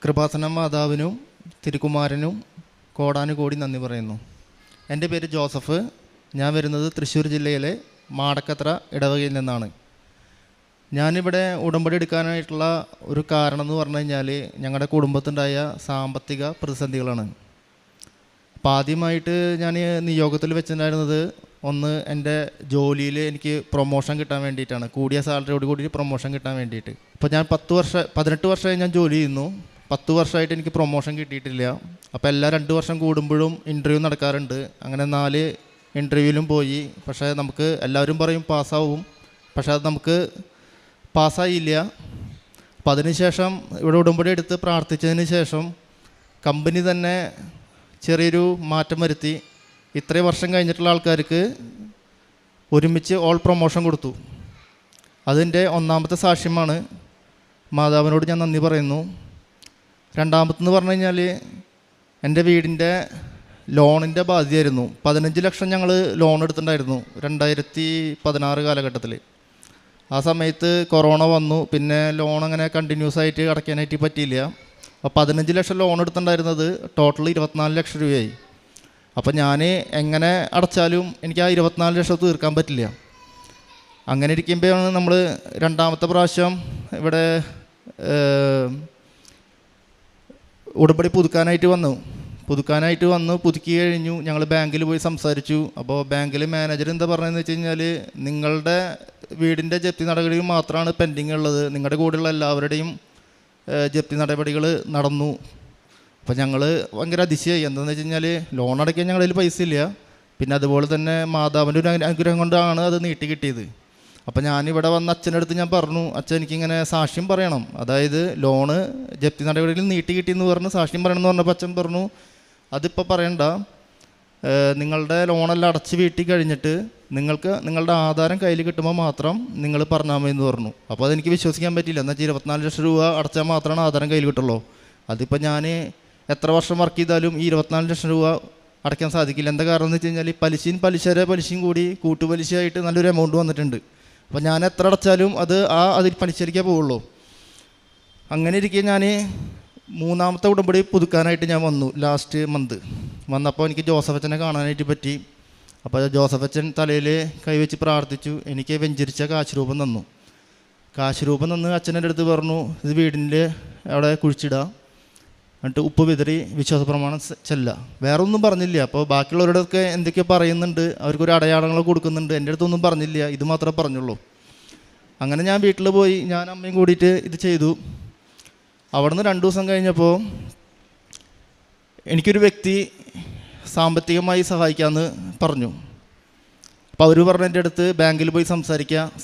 കൃപാസന മാതാവിനും തിരുക്കുമാരനും കോടാനുകോടി നന്ദി പറയുന്നു. എൻ്റെ പേര് ജോസഫ്. ഞാൻ വരുന്നത് തൃശ്ശൂർ ജില്ലയിലെ മാടക്കത്ര ഇടവകയിൽ നിന്നാണ്. ഞാനിവിടെ ഉടമ്പടി എടുക്കാനായിട്ടുള്ള ഒരു കാരണം എന്ന് പറഞ്ഞു കഴിഞ്ഞാൽ ഞങ്ങളുടെ കുടുംബത്തിനുണ്ടായ സാമ്പത്തിക പ്രതിസന്ധികളാണ്. അപ്പോൾ ആദ്യമായിട്ട് ഞാൻ നിയോഗത്തിൽ വെച്ചിട്ടുണ്ടായിരുന്നത് ഒന്ന് എൻ്റെ ജോലിയിൽ എനിക്ക് പ്രൊമോഷൻ കിട്ടാൻ വേണ്ടിയിട്ടാണ്, കൂടിയ സാലറിയോട് കൂടി പ്രൊമോഷൻ കിട്ടാൻ വേണ്ടിയിട്ട്. ഇപ്പോൾ ഞാൻ 18 വർഷമായി ഞാൻ ജോലി ചെയ്യുന്നു. 10 വർഷമായിട്ട് എനിക്ക് പ്രൊമോഷൻ കിട്ടിയിട്ടില്ല. അപ്പോൾ എല്ലാ 2 വർഷം കൂടുമ്പോഴും ഇൻ്റർവ്യൂ നടക്കാറുണ്ട്. അങ്ങനെ 4 ഇൻ്റർവ്യൂവിലും പോയി. പക്ഷേ നമുക്ക് എല്ലാവരും പറയും പാസ്സാവും, പക്ഷേ അത് നമുക്ക് പാസ്സായില്ല. അപ്പോൾ അതിനുശേഷം ഇവിടെ ഉടമ്പടി എടുത്ത് പ്രാർത്ഥിച്ചതിന് ശേഷം കമ്പനി തന്നെ ചെറിയൊരു മാറ്റം വരുത്തി. ഇത്രയും വർഷം കഴിഞ്ഞിട്ടുള്ള ആൾക്കാർക്ക് ഒരുമിച്ച് ഓൾ പ്രൊമോഷൻ കൊടുത്തു. അതിൻ്റെ ഒന്നാമത്തെ സാക്ഷ്യമാണ്. മാതാവിനോട് ഞാൻ നന്ദി പറയുന്നു. രണ്ടാമത്തെന്ന് പറഞ്ഞു കഴിഞ്ഞാൽ എൻ്റെ വീടിൻ്റെ ലോണിൻ്റെ ബാധ്യതയായിരുന്നു. 15 ലക്ഷം ഞങ്ങൾ ലോൺ എടുത്തിട്ടുണ്ടായിരുന്നു 2016 കാലഘട്ടത്തിൽ. ആ സമയത്ത് കൊറോണ വന്നു. പിന്നെ ലോൺ അങ്ങനെ കണ്ടിന്യൂസ് ആയിട്ട് അടയ്ക്കാനായിട്ട് പറ്റിയില്ല. അപ്പോൾ 15 ലക്ഷം ലോൺ എടുത്തിട്ടുണ്ടായിരുന്നത് ടോട്ടൽ 24 ലക്ഷം രൂപയായി. അപ്പോൾ ഞാൻ എങ്ങനെ അടച്ചാലും എനിക്ക് ആ 24 ലക്ഷം തീർക്കാൻ പറ്റില്ല. അങ്ങനെ ഇരിക്കുമ്പോഴാണ് നമ്മൾ രണ്ടാമത്തെ പ്രാവശ്യം ഇവിടെ ഉടമ്പടി പുതുക്കാനായിട്ട് വന്നു. പുതുക്കി കഴിഞ്ഞു. ഞങ്ങൾ ബാങ്കിൽ പോയി സംസാരിച്ചു. അപ്പോൾ ബാങ്കിൽ മാനേജർ എന്താ പറഞ്ഞതെന്ന് വെച്ച് കഴിഞ്ഞാൽ, നിങ്ങളുടെ വീടിൻ്റെ ജപ്തി നടപടികൾ മാത്രമാണ് പെൻഡിങ് ഉള്ളത്, നിങ്ങളുടെ കൂടെയുള്ള എല്ലാവരുടെയും ജപ്തി നടപടികൾ നടന്നു. അപ്പോൾ ഞങ്ങൾ ഭയങ്കര അതിശയായി. എന്താണെന്ന് വെച്ച് കഴിഞ്ഞാൽ ലോൺ അടയ്ക്കാൻ ഞങ്ങളുടെ കയ്യിൽ പൈസ ഇല്ല. പിന്നെ അതുപോലെ തന്നെ മാതാവിൻ്റെ ഒരു അനുഗ്രഹം കൊണ്ടാണ് അത് നീട്ടി കിട്ടിയത്. അപ്പോൾ ഞാനിവിടെ വന്ന അച്ഛനടുത്ത് ഞാൻ പറഞ്ഞു, അച്ഛൻ എനിക്കിങ്ങനെ സാക്ഷ്യം പറയണം, അതായത് ലോണ് ജപ്തി നടപടിയിൽ നീട്ടി കിട്ടിയെന്ന് പറഞ്ഞ് സാക്ഷ്യം പറയണം എന്ന് പറഞ്ഞപ്പോൾ അച്ഛൻ പറഞ്ഞു, അതിപ്പോൾ പറയണ്ട, നിങ്ങളുടെ ലോണെല്ലാം അടച്ച് വീട്ടി കഴിഞ്ഞിട്ട് നിങ്ങൾക്ക് നിങ്ങളുടെ ആധാരം കയ്യിൽ കിട്ടുമ്പോൾ മാത്രം നിങ്ങൾ പറഞ്ഞാൽ മതി എന്ന് പറഞ്ഞു. അപ്പോൾ അതെനിക്ക് വിശ്വസിക്കാൻ പറ്റില്ല. എന്നുവെച്ചാൽ 24 ലക്ഷം രൂപ അടച്ചാൽ മാത്രമാണ് ആധാരം കയ്യിൽ കിട്ടുള്ളൂ. അതിപ്പോൾ ഞാൻ എത്ര വർഷം വർക്ക് ചെയ്താലും ഈ 24 ലക്ഷം രൂപ അടയ്ക്കാൻ സാധിക്കില്ല. എന്താ കാരണം എന്ന് വെച്ച് കഴിഞ്ഞാൽ പലിശയും കൂടി കൂട്ടുപലിശയായിട്ട് നല്ലൊരു എമൗണ്ട് വന്നിട്ടുണ്ട്. അപ്പോൾ ഞാൻ എത്ര അടച്ചാലും അതിൽ പലിശയ്ക്കേ പോവുള്ളൂ. അങ്ങനെ ഇരിക്കെ ഞാൻ മൂന്നാമത്തെ ഉടമ്പടി പുതുക്കാനായിട്ട് ഞാൻ വന്നു. ലാസ്റ്റ് മന്ത് വന്നപ്പോൾ എനിക്ക് ജോസഫച്ചനെ കാണാനായിട്ട് പറ്റി. അപ്പോൾ ജോസഫച്ചൻ തലയിൽ കൈവച്ച് പ്രാർത്ഥിച്ചു. എനിക്ക് വെഞ്ചരിച്ച കാശ് രൂപം തന്ന് അച്ഛൻ്റെ അടുത്ത് പറഞ്ഞു, ഇത് വീടിൻ്റെ അവിടെ കുഴിച്ചിടുക, എന്നിട്ട് ഉപ്പ് വിതറി വിശ്വാസ പ്രമാണം ചെല്ലുക. വേറെ ഒന്നും പറഞ്ഞില്ല. അപ്പോൾ ബാക്കിയുള്ളവരോടൊക്കെ എന്തൊക്കെയോ പറയുന്നുണ്ട്, അവർക്കൊരു അടയാളങ്ങൾ കൊടുക്കുന്നുണ്ട്. എൻ്റെ അടുത്തൊന്നും പറഞ്ഞില്ല, ഇത് മാത്രമേ പറഞ്ഞുള്ളൂ. അങ്ങനെ ഞാൻ വീട്ടിൽ പോയി, ഞാൻ അമ്മയും കൂടിയിട്ട് ഇത് ചെയ്തു. അവിടെ നിന്ന് 2 ദിവസം കഴിഞ്ഞപ്പോൾ എനിക്കൊരു വ്യക്തി സാമ്പത്തികമായി സഹായിക്കാമെന്ന് പറഞ്ഞു. അപ്പോൾ അവർ പറഞ്ഞു എൻ്റെ അടുത്ത് ബാങ്കിൽ പോയി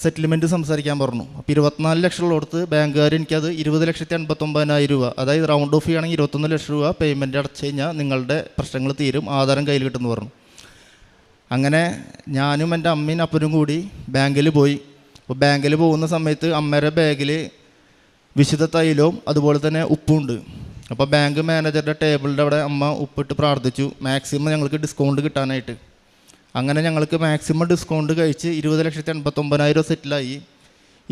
സെറ്റിൽമെൻറ്റ് സംസാരിക്കാൻ പറഞ്ഞു. അപ്പോൾ 24 ലക്ഷം കൊടുത്ത് ബാങ്കുകാർ എനിക്കത് 20,89,000 രൂപ, അതായത് റൗണ്ട് ഓഫ് ചെയ്യുകയാണെങ്കിൽ 21 ലക്ഷം രൂപ പേയ്മെൻറ്റ് അടച്ചു കഴിഞ്ഞാൽ നിങ്ങളുടെ പ്രശ്നങ്ങൾ തീരും, ആധാരം കയ്യിൽ കിട്ടുമെന്ന് പറഞ്ഞു. അങ്ങനെ ഞാനും എൻ്റെ അമ്മയും അപ്പനും കൂടി ബാങ്കിൽ പോയി. അപ്പോൾ ബാങ്കിൽ പോകുന്ന സമയത്ത് അമ്മയുടെ ബാഗിൽ വിശുദ്ധ തൈലവും അതുപോലെ തന്നെ ഉപ്പുണ്ട്. അപ്പോൾ ബാങ്ക് മാനേജറുടെ ടേബിളിൻ്റെ അവിടെ അമ്മ ഉപ്പിട്ട് പ്രാർത്ഥിച്ചു, മാക്സിമം ഞങ്ങൾക്ക് ഡിസ്കൗണ്ട് കിട്ടാനായിട്ട്. അങ്ങനെ ഞങ്ങൾക്ക് മാക്സിമം ഡിസ്കൗണ്ട് കഴിച്ച് 20,89,000 രൂപ സെറ്റിലായി.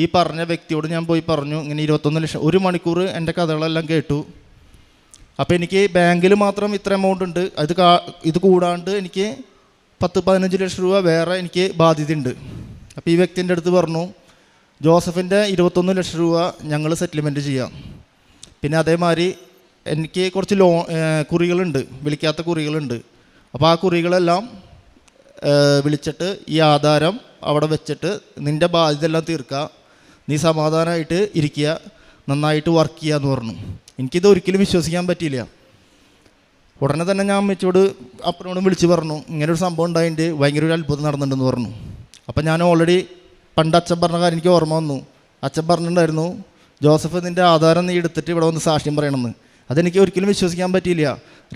ഈ പറഞ്ഞ വ്യക്തിയോട് ഞാൻ പോയി പറഞ്ഞു, ഇങ്ങനെ 21 ലക്ഷം. 1 മണിക്കൂർ എൻ്റെ കഥകളെല്ലാം കേട്ടു. അപ്പോൾ എനിക്ക് ബാങ്കിൽ മാത്രം ഇത്ര എമൗണ്ട് ഉണ്ട്, ഇത് കൂടാണ്ട് എനിക്ക് 10-15 ലക്ഷം രൂപ വേറെ എനിക്ക് ബാധ്യതയുണ്ട്. അപ്പോൾ ഈ വ്യക്തിൻ്റെ അടുത്ത് പറഞ്ഞു, ജോസഫിൻ്റെ 21 ലക്ഷം രൂപ ഞങ്ങൾ സെറ്റിൽമെൻറ്റ് ചെയ്യാം. പിന്നെ അതേമാതിരി എനിക്ക് കുറച്ച് കുറികളുണ്ട്, വിളിക്കാത്ത കുറികളുണ്ട്. അപ്പോൾ ആ കുറികളെല്ലാം വിളിച്ചിട്ട് ഈ ആധാരം അവിടെ വെച്ചിട്ട് നിൻ്റെ ബാധ്യത എല്ലാം തീർക്കുക, നീ സമാധാനമായിട്ട് ഇരിക്കുക, നന്നായിട്ട് വർക്ക് ചെയ്യുക എന്ന് പറഞ്ഞു. എനിക്കിത് ഒരിക്കലും വിശ്വസിക്കാൻ പറ്റിയില്ല. ഉടനെ തന്നെ ഞാൻ അമ്മച്ചോട് അപ്പനോടും വിളിച്ച് പറഞ്ഞു, ഇങ്ങനൊരു സംഭവം ഉണ്ടായിട്ട് ഭയങ്കര ഒരു അത്ഭുതം നടന്നിട്ടുണ്ടെന്ന് പറഞ്ഞു. അപ്പം ഞാൻ ഓൾറെഡി പണ്ട് അച്ഛൻ പറഞ്ഞ കാര്യം എനിക്ക് ഓർമ്മ വന്നു. അച്ഛൻ പറഞ്ഞിട്ടുണ്ടായിരുന്നു, ജോസഫ് നിൻ്റെ ആധാരം നീ എടുത്തിട്ട് ഇവിടെ വന്ന് സാക്ഷ്യം പറയണമെന്ന്. അതെനിക്ക് ഒരിക്കലും വിശ്വസിക്കാൻ പറ്റിയില്ല.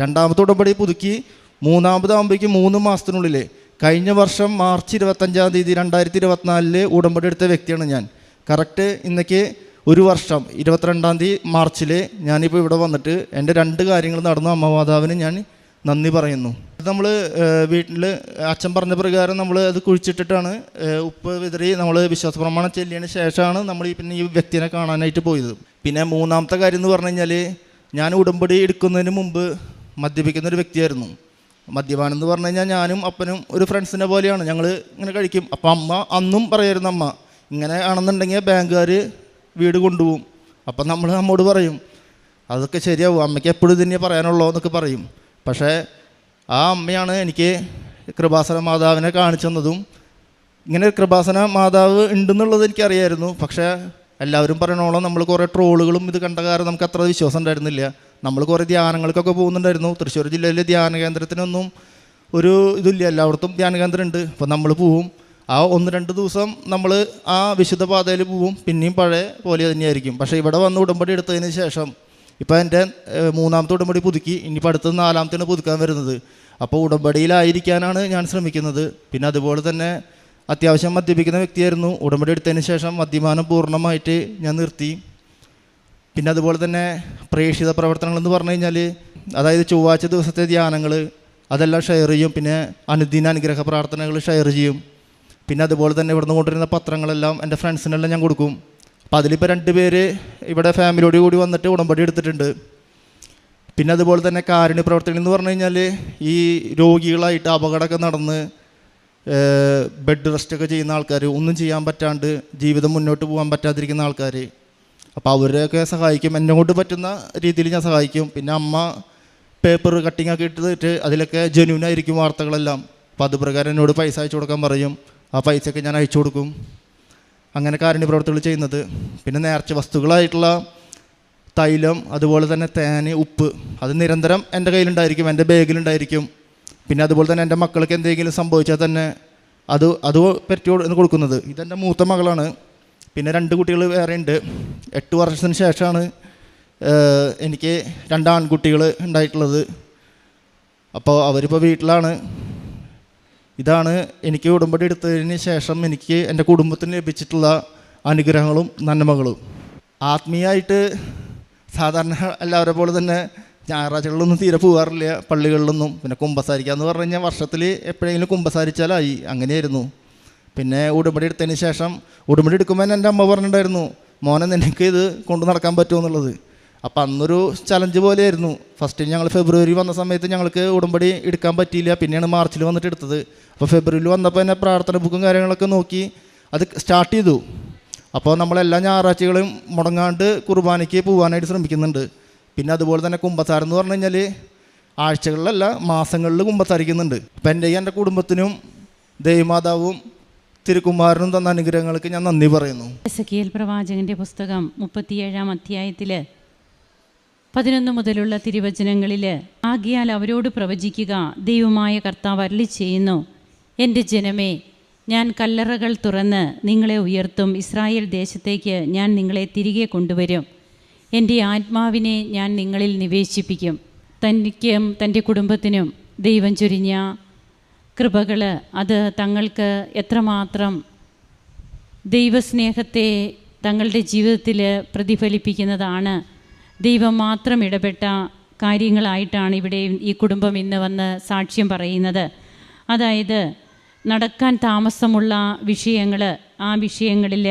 രണ്ടാമത്തെ ഉടമ്പടി പുതുക്കി മൂന്നാമതാകുമ്പോഴേക്കും 3 മാസത്തിനുള്ളിൽ, കഴിഞ്ഞ വർഷം മാർച്ച് 25-ാം തീയതി 2024 ഉടമ്പടി എടുത്ത വ്യക്തിയാണ് ഞാൻ. കറക്റ്റ് ഇന്നേക്ക് 1 വർഷം 22-ാം തീയതി മാർച്ചിൽ ഞാനിപ്പോൾ ഇവിടെ വന്നിട്ട് എൻ്റെ 2 കാര്യങ്ങൾ നടന്നു. അമ്മ മാതാവിന് ഞാൻ നന്ദി പറയുന്നു. നമ്മൾ വീട്ടിൽ അച്ഛൻ പറഞ്ഞ പ്രകാരം നമ്മൾ അത് കുഴിച്ചിട്ടിട്ടാണ് ഉപ്പ് വിതറി നമ്മൾ വിശ്വാസ പ്രമാണം ചെല്ലിയതിന് ശേഷമാണ് നമ്മൾ ഈ വ്യക്തിനെ കാണാനായിട്ട് പോയത്. പിന്നെ മൂന്നാമത്തെ കാര്യം എന്ന് പറഞ്ഞു കഴിഞ്ഞാൽ ഞാൻ ഉടമ്പടി എടുക്കുന്നതിന് മുമ്പ് മദ്യപിക്കുന്നൊരു വ്യക്തിയായിരുന്നു. മദ്യപാനം എന്ന് പറഞ്ഞു കഴിഞ്ഞാൽ ഞാനും അപ്പനും ഒരു ഫ്രണ്ട്സിനെ പോലെയാണ്, ഞങ്ങൾ ഇങ്ങനെ കഴിക്കും. അപ്പോൾ അമ്മ അന്നും പറയായിരുന്നു, അമ്മ ഇങ്ങനെ ആണെന്നുണ്ടെങ്കിൽ ബാങ്കുകാർ വീട് കൊണ്ടുപോകും. അപ്പം നമ്മൾ അമ്മോട് പറയും അതൊക്കെ ശരിയാവും, അമ്മയ്ക്ക് എപ്പോഴും ഇതിനെ പറയാനുള്ളൂ എന്നൊക്കെ പറയും. പക്ഷേ ആ അമ്മയാണ് എനിക്ക് കൃപാസന മാതാവിനെ കാണിച്ചു തന്നതും. ഇങ്ങനെ കൃപാസന മാതാവ് ഉണ്ടെന്നുള്ളത് എനിക്കറിയായിരുന്നു. പക്ഷേ എല്ലാവരും പറയണോളം നമ്മൾ കുറേ ട്രോളുകളും ഇത് കണ്ട കാരണം നമുക്ക് അത്ര വിശ്വാസം ഉണ്ടായിരുന്നില്ല. നമ്മൾ കുറേ ധ്യാനങ്ങൾക്കൊക്കെ പോകുന്നുണ്ടായിരുന്നു. തൃശ്ശൂർ ജില്ലയിലെ ധ്യാന കേന്ദ്രത്തിനൊന്നും ഒരു ഇതില്ല, എല്ലായിടത്തും ധ്യാന കേന്ദ്രം ഉണ്ട്. അപ്പോൾ നമ്മൾ പോവും, ആ 1-2 ദിവസം നമ്മൾ ആ വിശുദ്ധ പാതയിൽ പോവും, പിന്നെയും പഴയ പോലെ തന്നെയായിരിക്കും. പക്ഷേ ഇവിടെ വന്ന് ഉടമ്പടി എടുത്തതിന് ശേഷം ഇപ്പോൾ എൻ്റെ 3ാമത്തെ ഉടമ്പടി പുതുക്കി, ഇനിയിപ്പോൾ അടുത്തത് 4ാമത്തേണ് പുതുക്കാൻ വരുന്നത്. അപ്പോൾ ഉടമ്പടിയിലായിരിക്കാനാണ് ഞാൻ ശ്രമിക്കുന്നത്. പിന്നെ അതുപോലെ തന്നെ അത്യാവശ്യം മദ്യപിക്കുന്ന വ്യക്തിയായിരുന്നു. ഉടമ്പടി എടുത്തതിന് ശേഷം മദ്യപാനം പൂർണ്ണമായിട്ട് ഞാൻ നിർത്തി. പിന്നെ അതുപോലെ തന്നെ പ്രേക്ഷിത പ്രവർത്തനങ്ങളെന്ന് പറഞ്ഞു കഴിഞ്ഞാൽ, അതായത് ചൊവ്വാഴ്ച ദിവസത്തെ ധ്യാനങ്ങൾ അതെല്ലാം ഷെയർ ചെയ്യും. പിന്നെ അനുദിന അനുഗ്രഹ പ്രാർത്ഥനകൾ ഷെയർ ചെയ്യും. പിന്നെ അതുപോലെ തന്നെ ഇവിടുന്ന് കൊണ്ടുവരുന്ന പത്രങ്ങളെല്ലാം എൻ്റെ ഫ്രണ്ട്സിനെല്ലാം ഞാൻ കൊടുക്കും. അപ്പോൾ അതിലിപ്പോൾ 2 പേര് ഇവിടെ ഫാമിലിയോട് കൂടി വന്നിട്ട് ഉടമ്പടി എടുത്തിട്ടുണ്ട്. പിന്നെ അതുപോലെ തന്നെ കാരുണ്യ പ്രവർത്തനം എന്ന് പറഞ്ഞു കഴിഞ്ഞാൽ, ഈ രോഗികളായിട്ട് അപകടമൊക്കെ നടന്ന് ബെഡ് റെസ്റ്റൊക്കെ ചെയ്യുന്ന ആൾക്കാർ, ഒന്നും ചെയ്യാൻ പറ്റാണ്ട് ജീവിതം മുന്നോട്ട് പോകാൻ പറ്റാതിരിക്കുന്ന ആൾക്കാർ, അപ്പോൾ അവരെയൊക്കെ സഹായിക്കും. എന്നെ കൊണ്ട് പറ്റുന്ന രീതിയിൽ ഞാൻ സഹായിക്കും. പിന്നെ അമ്മ പേപ്പർ കട്ടിങ് ഒക്കെ ഇട്ടിട്ട് അതിലൊക്കെ ജെന്യൂനായിരിക്കും വാർത്തകളെല്ലാം. അപ്പോൾ അതുപ്രകാരം എന്നോട് പൈസ അയച്ചു കൊടുക്കാൻ പറയും. ആ പൈസയൊക്കെ ഞാൻ അയച്ചു കൊടുക്കും. അങ്ങനെ കാരുണ്യ പ്രവർത്തികൾ ചെയ്യുന്നത്. പിന്നെ നേർച്ച വസ്തുക്കളായിട്ടുള്ള തൈലം, അതുപോലെ തന്നെ തേന്, ഉപ്പ്, അത് നിരന്തരം എൻ്റെ കയ്യിലുണ്ടായിരിക്കും, എൻ്റെ ബാഗിലുണ്ടായിരിക്കും. പിന്നെ അതുപോലെ തന്നെ എൻ്റെ മക്കൾക്ക് എന്തെങ്കിലും സംഭവിച്ചാൽ തന്നെ അത് പറ്റി കൊടുക്കുന്നത്. ഇതെൻ്റെ മൂത്ത മകളാണ്. പിന്നെ 2 കുട്ടികൾ വേറെ ഉണ്ട്. 8 വർഷത്തിന് ശേഷമാണ് എനിക്ക് 2 ആൺകുട്ടികൾ ഉണ്ടായിട്ടുള്ളത്. അപ്പോൾ അവരിപ്പോൾ വീട്ടിലാണ്. ഇതാണ് എനിക്ക് ഉടമ്പടി എടുത്തതിന് ശേഷം എനിക്ക് എൻ്റെ കുടുംബത്തിന് ലഭിച്ചിട്ടുള്ള അനുഗ്രഹങ്ങളും നന്മകളും. ആത്മീയമായിട്ട് സാധാരണ എല്ലാവരെ പോലെ തന്നെ ഞായറാഴ്ചകളിലൊന്നും തീരെ പോകാറില്ല, പള്ളികളിലൊന്നും. പിന്നെ കുമ്പസാരിക്കുക എന്ന് പറഞ്ഞു കഴിഞ്ഞാൽ വർഷത്തിൽ എപ്പോഴെങ്കിലും കുമ്പസാരിച്ചാലായി, അങ്ങനെയായിരുന്നു. പിന്നെ ഉടമ്പടി എടുത്തതിന് ശേഷം, ഉടമ്പടി എടുക്കുമ്പോൾ എൻ്റെ അമ്മ പറഞ്ഞിട്ടുണ്ടായിരുന്നു, മോനെ നിനക്ക് ഇത് കൊണ്ട് നടക്കാൻ പറ്റുമോ എന്നുള്ളത്. അപ്പോൾ അന്നൊരു ചലഞ്ച് പോലെയായിരുന്നു. ഫസ്റ്റ് ഞങ്ങൾ ഫെബ്രുവരി വന്ന സമയത്ത് ഞങ്ങൾക്ക് ഉടമ്പടി എടുക്കാൻ പറ്റിയില്ല. പിന്നെയാണ് മാർച്ചിൽ വന്നിട്ട് എടുത്തത്. അപ്പോൾ ഫെബ്രുവരിയിൽ വന്നപ്പോൾ തന്നെ പ്രാർത്ഥന ബുക്കും കാര്യങ്ങളൊക്കെ നോക്കി അത് സ്റ്റാർട്ട് ചെയ്തു. അപ്പോൾ നമ്മളെല്ലാ ഞായറാഴ്ചകളും മുടങ്ങാണ്ട് കുർബാനയ്ക്ക് പോകാനായിട്ട് ശ്രമിക്കുന്നുണ്ട്. പിന്നെ അതുപോലെ തന്നെ കുമ്പസാരം എന്ന് പറഞ്ഞു കഴിഞ്ഞാൽ ആഴ്ചകളിലല്ല, മാസങ്ങളിൽ കുമ്പസാരിക്കുന്നുണ്ട്. അപ്പം എൻ്റെ കുടുംബത്തിനും ദൈവമാതാവും തിരുക്കുമാരനും തന്ന അനുഗ്രഹങ്ങൾക്ക് ഞാൻ നന്ദി പറയുന്നു. എസെക്കിയേൽ പ്രവാചകന്റെ പുസ്തകം 37-ാം അധ്യായത്തിൽ 11 മുതലുള്ള തിരുവചനങ്ങളിൽ, ആകയാൽ അവരോട് പ്രവചിക്കുക, ദൈവമായ കർത്താവ് അരുളി ചെയ്യുന്നു, എൻ്റെ ജനമേ, ഞാൻ കല്ലറകൾ തുറന്ന് നിങ്ങളെ ഉയർത്തും, ഇസ്രായേൽ ദേശത്തേക്ക് ഞാൻ നിങ്ങളെ തിരികെ കൊണ്ടുവരും, എൻ്റെ ആത്മാവിനെ ഞാൻ നിങ്ങളിൽ നിവേശിപ്പിക്കും. തനിക്കും തൻ്റെ കുടുംബത്തിനും ദൈവം ചൊരിഞ്ഞ കൃപകൾ അത് തങ്ങൾക്ക് എത്രമാത്രം ദൈവസ്നേഹത്തെ തങ്ങളുടെ ജീവിതത്തിൽ പ്രതിഫലിപ്പിക്കുന്നതാണ്. ദൈവം മാത്രം ഇടപെട്ട കാര്യങ്ങളായിട്ടാണ് ഇവിടെ ഈ കുടുംബം ഇന്ന് വന്ന് സാക്ഷ്യം പറയുന്നത്. അതായത് നടക്കാൻ താമസമുള്ള വിഷയങ്ങൾ, ആ വിഷയങ്ങളിൽ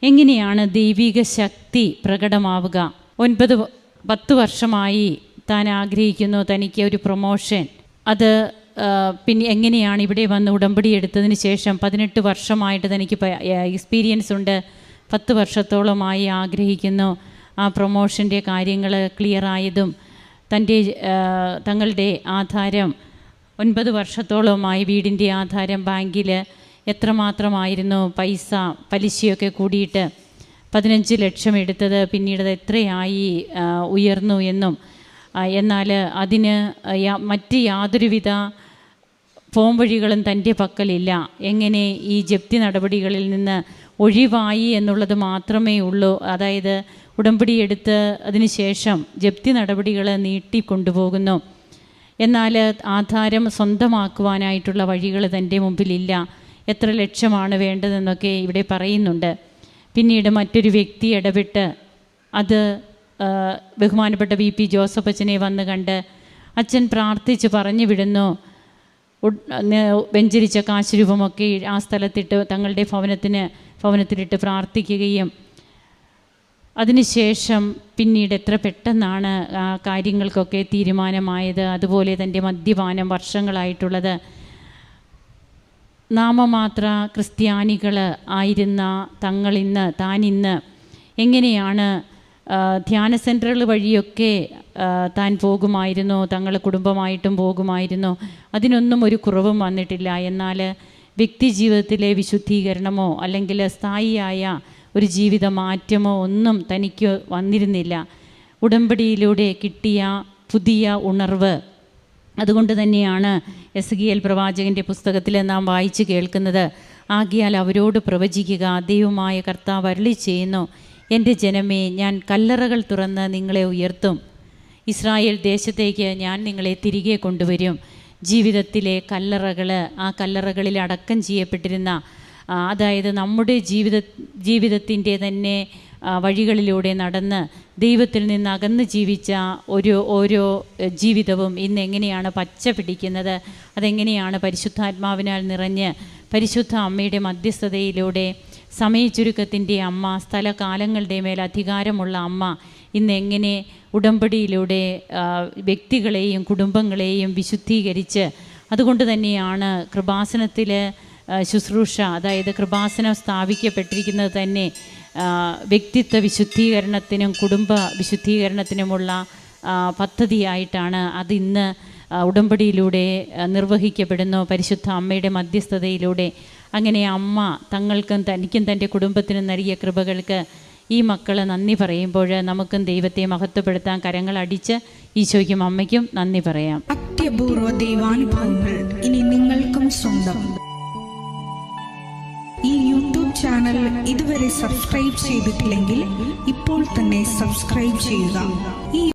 എങ്ങനെയാണ് ദൈവിക ശക്തി പ്രകടമാവുക. 9-10 വർഷമായി താൻ ആഗ്രഹിക്കുന്നു തനിക്ക് ഒരു പ്രൊമോഷൻ. അത് പിന്നെ എങ്ങനെയാണ് ഇവിടെ വന്ന് ഉടമ്പടി എടുത്തതിന് ശേഷം 18 വർഷമായിട്ട് തനിക്ക് എക്സ്പീരിയൻസ് ഉണ്ട്, 10 വർഷത്തോളമായി ആഗ്രഹിക്കുന്നു ആ പ്രൊമോഷൻ്റെ കാര്യങ്ങൾ ക്ലിയറായതും. തങ്ങളുടെ ആധാരം 9 വർഷത്തോളമായി വീടിൻ്റെ ആധാരം ബാങ്കിൽ എത്രമാത്രമായിരുന്നു പൈസ, പലിശയൊക്കെ കൂടിയിട്ട് 15 ലക്ഷം എടുത്തത് പിന്നീട് എത്രയായി ഉയർന്നു എന്നും. എന്നാൽ അതിന് മറ്റ് യാതൊരുവിധ ഫോം വഴികളും തൻ്റെ പക്കലില്ല. എങ്ങനെ ഈ ജപ്തി നടപടികളിൽ നിന്ന് ഒഴിവായി എന്നുള്ളത് മാത്രമേ ഉള്ളൂ. അതായത് ഉടമ്പടി എടുത്ത് അതിന് ശേഷം ജപ്തി നടപടികൾ നീട്ടിക്കൊണ്ടുപോകുന്നു. എന്നാൽ ആധാരം സ്വന്തമാക്കുവാനായിട്ടുള്ള വഴികൾ തൻ്റെ മുമ്പിലില്ല. എത്ര ലക്ഷമാണ് വേണ്ടതെന്നൊക്കെ ഇവിടെ പറയുന്നുണ്ട്. പിന്നീട് മറ്റൊരു വ്യക്തി ഇടപെട്ട് അത് ബഹുമാനപ്പെട്ട VP ജോസഫ് അച്ഛനെ വന്ന് കണ്ട് അച്ഛൻ പ്രാർത്ഥിച്ച് പറഞ്ഞു വിടുന്നു. വെഞ്ചരിച്ച കാശ് രൂപമൊക്കെ ആ സ്ഥലത്തിട്ട് തങ്ങളുടെ ഭവനത്തിലിട്ട് പ്രാർത്ഥിക്കുകയും അതിനുശേഷം പിന്നീട് എത്ര പെട്ടെന്നാണ് ആ കാര്യങ്ങൾക്കൊക്കെ തീരുമാനമായത്. അതുപോലെ തൻ്റെ മദ്യപാനം വർഷങ്ങളായിട്ടുള്ളത്. നാമമാത്ര ക്രിസ്ത്യാനികൾ ആയിരുന്ന താൻ ഇന്ന് എങ്ങനെയാണ് ധ്യാന സെൻറ്ററുകൾ വഴിയൊക്കെ താൻ പോകുമായിരുന്നു, തങ്ങൾ കുടുംബമായിട്ടും പോകുമായിരുന്നു. അതിനൊന്നും ഒരു കുറവും വന്നിട്ടില്ല. എന്നാൽ വ്യക്തി ജീവിതത്തിലെ വിശുദ്ധീകരണമോ അല്ലെങ്കിൽ സ്ഥായിയായ ഒരു ജീവിത മാറ്റമോ ഒന്നും തനിക്ക് വന്നിരുന്നില്ല. ഉടമ്പടിയിലൂടെ കിട്ടിയ പുതിയ ഉണർവ്, അതുകൊണ്ട് തന്നെയാണ് എസ്കേൽ പ്രവാചകൻ്റെ പുസ്തകത്തിൽ നാം വായിച്ചു കേൾക്കുന്നത്, ആകയാൽ അവരോട് പ്രവചിക്കുക, ദൈവമായ കർത്താവ് അരുളി ചെയ്യുന്നു, എൻ്റെ ജനമേ, ഞാൻ കല്ലറകൾ തുറന്ന് നിങ്ങളെ ഉയർത്തും, ഇസ്രായേൽ ദേശത്തേക്ക് ഞാൻ നിങ്ങളെ തിരികെ കൊണ്ടുവരും. ജീവിതത്തിലെ കല്ലറകൾ, ആ കല്ലറകളിൽ അടക്കം ചെയ്യപ്പെട്ടിരുന്ന, അതായത് നമ്മുടെ ജീവിതത്തിൻ്റെ തന്നെ വഴികളിലൂടെ നടന്ന് ദൈവത്തിൽ നിന്ന് അകന്ന് ജീവിച്ച ഓരോ ജീവിതവും ഇന്ന് എങ്ങനെയാണ് പച്ച പിടിക്കുന്നത്, അതെങ്ങനെയാണ് പരിശുദ്ധാത്മാവിനാൽ നിറഞ്ഞ് പരിശുദ്ധ അമ്മയുടെ മധ്യസ്ഥതയിലൂടെ സമയച്ചുരുക്കത്തിൻ്റെ അമ്മ, സ്ഥലകാലങ്ങളുടെ മേൽ അധികാരമുള്ള അമ്മ ഇന്ന് എങ്ങനെ ഉടമ്പടിയിലൂടെ വ്യക്തികളെയും കുടുംബങ്ങളെയും വിശുദ്ധീകരിച്ച്, അതുകൊണ്ട് തന്നെയാണ് കൃപാസനത്തിൽ ശുശ്രൂഷ, അതായത് കൃപാസനം സ്ഥാപിക്കപ്പെട്ടിരിക്കുന്നത് തന്നെ വ്യക്തിത്വ വിശുദ്ധീകരണത്തിനും കുടുംബ വിശുദ്ധീകരണത്തിനുമുള്ള പദ്ധതിയായിട്ടാണ്. അതിന്ന് ഉടമ്പടിയിലൂടെ നിർവഹിക്കപ്പെടുന്നു, പരിശുദ്ധ അമ്മയുടെ മധ്യസ്ഥതയിലൂടെ. അങ്ങനെ അമ്മ തങ്ങൾക്കും തനിക്കും തൻ്റെ കുടുംബത്തിനും നൽകിയ കൃപകൾക്ക് ഈ മക്കൾ നന്ദി പറയുമ്പോൾ നമുക്കും ദൈവത്തെ മഹത്വപ്പെടുത്താൻ കരങ്ങളടിച്ച് ഈശോയ്ക്കും അമ്മയ്ക്കും നന്ദി പറയാം. അത്യപൂർവ ദൈവാനുഭവങ്ങൾ ഇനി നിങ്ങൾക്കും സ്വന്തം. ഈ യൂട്യൂബ് ചാനൽ ഇതുവരെ സബ്സ്ക്രൈബ് ചെയ്തിട്ടില്ലെങ്കിൽ ഇപ്പോൾ തന്നെ സബ്സ്ക്രൈബ് ചെയ്യുക. ഈ